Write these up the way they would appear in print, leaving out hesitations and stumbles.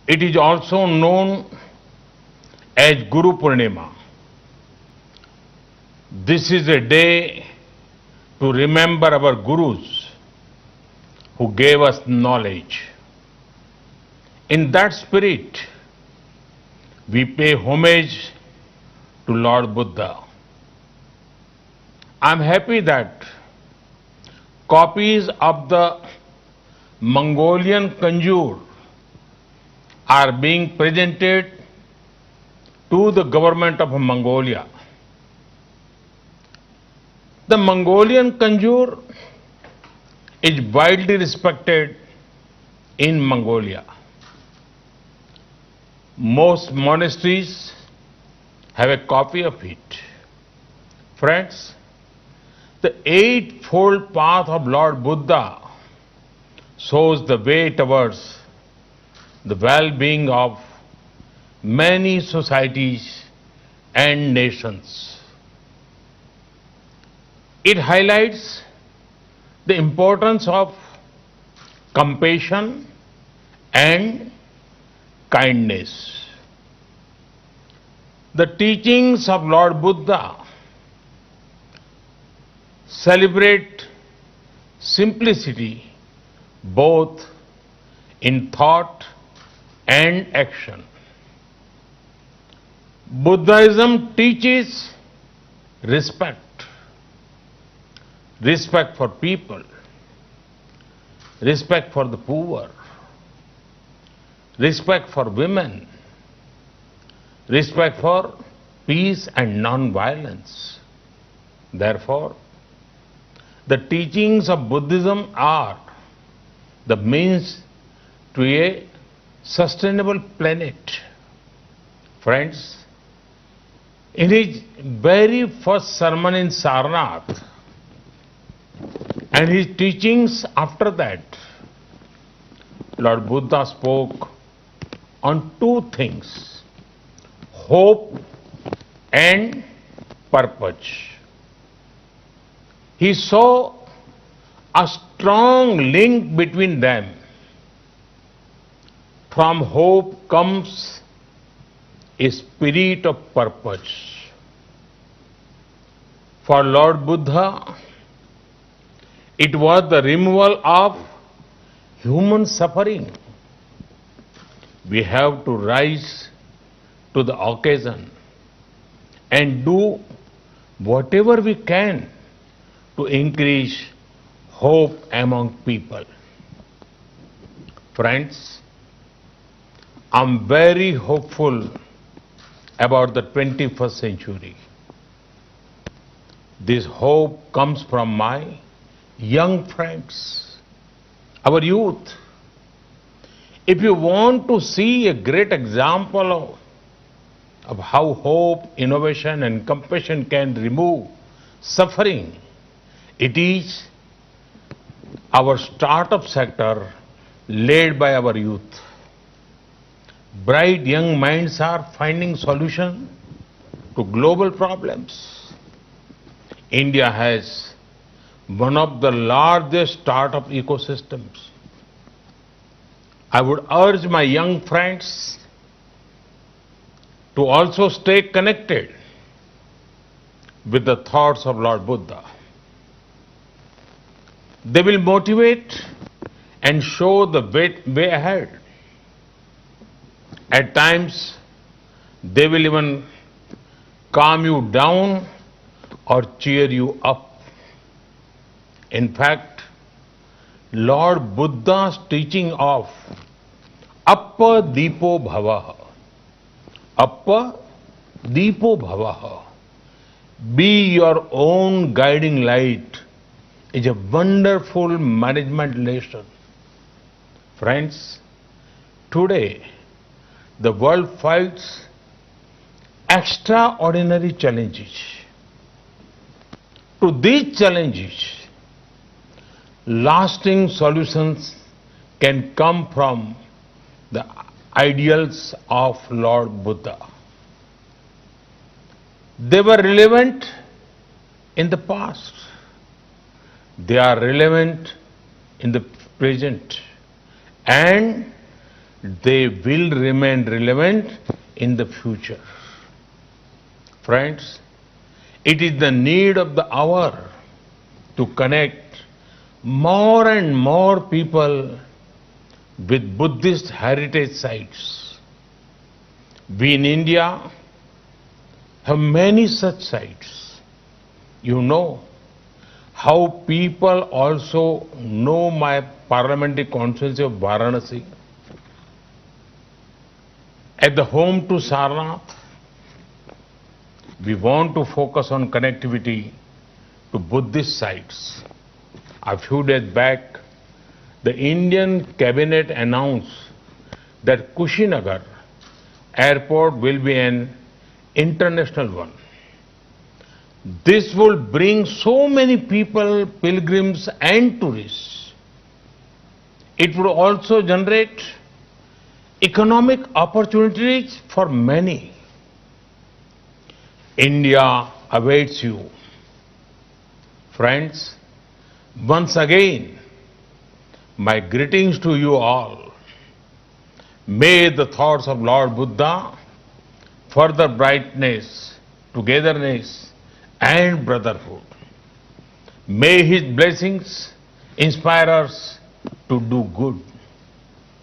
It is also known as Guru Purnima. This is a day to remember our gurus who gave us knowledge. In that spirit, we pay homage to Lord Buddha. I am happy that copies of the Mongolian Kanjur are being presented to the government of Mongolia. The Mongolian Kanjur is widely respected in Mongolia. Most monasteries have a copy of it. Friends, the Eightfold Path of Lord Buddha shows the way towards the well-being of many societies and nations. It highlights the importance of compassion and kindness. The teachings of Lord Buddha celebrate simplicity both in thought and action. Buddhism teaches respect for people, respect for the poor, respect for women, respect for peace and non-violence. Therefore, the teachings of Buddhism are the means to a sustainable planet. Friends, in his very first sermon in Sarnath and his teachings after that, Lord Buddha spoke on two things: hope and purpose. He saw a strong link between them. From hope comes a spirit of purpose. For Lord Buddha, it was the removal of human suffering. We have to rise to the occasion and do whatever we can to increase hope among people. Friends, I'm very hopeful about the 21st century. This hope comes from my young friends, our youth. If you want to see a great example of how hope, innovation and compassion can remove suffering, it is our startup sector led by our youth. Bright young minds are finding solutions to global problems. India has one of the largest startup ecosystems. I would urge my young friends to also stay connected with the thoughts of Lord Buddha. They will motivate and show the way ahead. At times, they will even calm you down or cheer you up. In fact, Lord Buddha's teaching of Appa Deepo Bhavaha, be your own guiding light, is a wonderful management lesson. Friends, today the world fights extraordinary challenges. To these challenges, lasting solutions can come from the ideals of Lord Buddha. They were relevant in the past. They are relevant in the present. And they will remain relevant in the future. Friends, it is the need of the hour to connect more and more people with Buddhist heritage sites. We in India have many such sites. You know how people also know my parliamentary constituency of Varanasi. At the home to Sarnath, we want to focus on connectivity to Buddhist sites. A few days back, the Indian cabinet announced that Kushinagar airport will be an international one. This will bring so many people, pilgrims and tourists. It would also generate economic opportunities for many. India awaits you. Friends, once again, my greetings to you all. May the thoughts of Lord Buddha further brightness, togetherness and brotherhood. May his blessings inspire us to do good.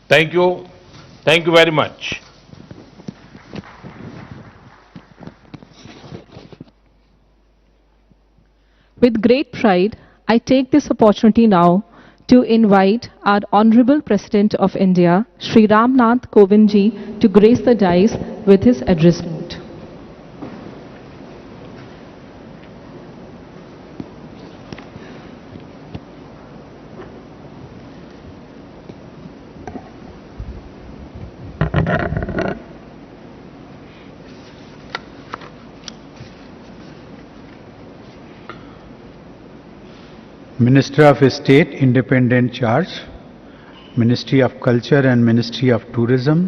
Thank you. Thank you very much. With great pride, I take this opportunity now to invite our Honorable President of India, Shri Ram Nath Kovind ji, to grace the dais with his address note. Minister of State, Independent Charge, Ministry of Culture and Ministry of Tourism,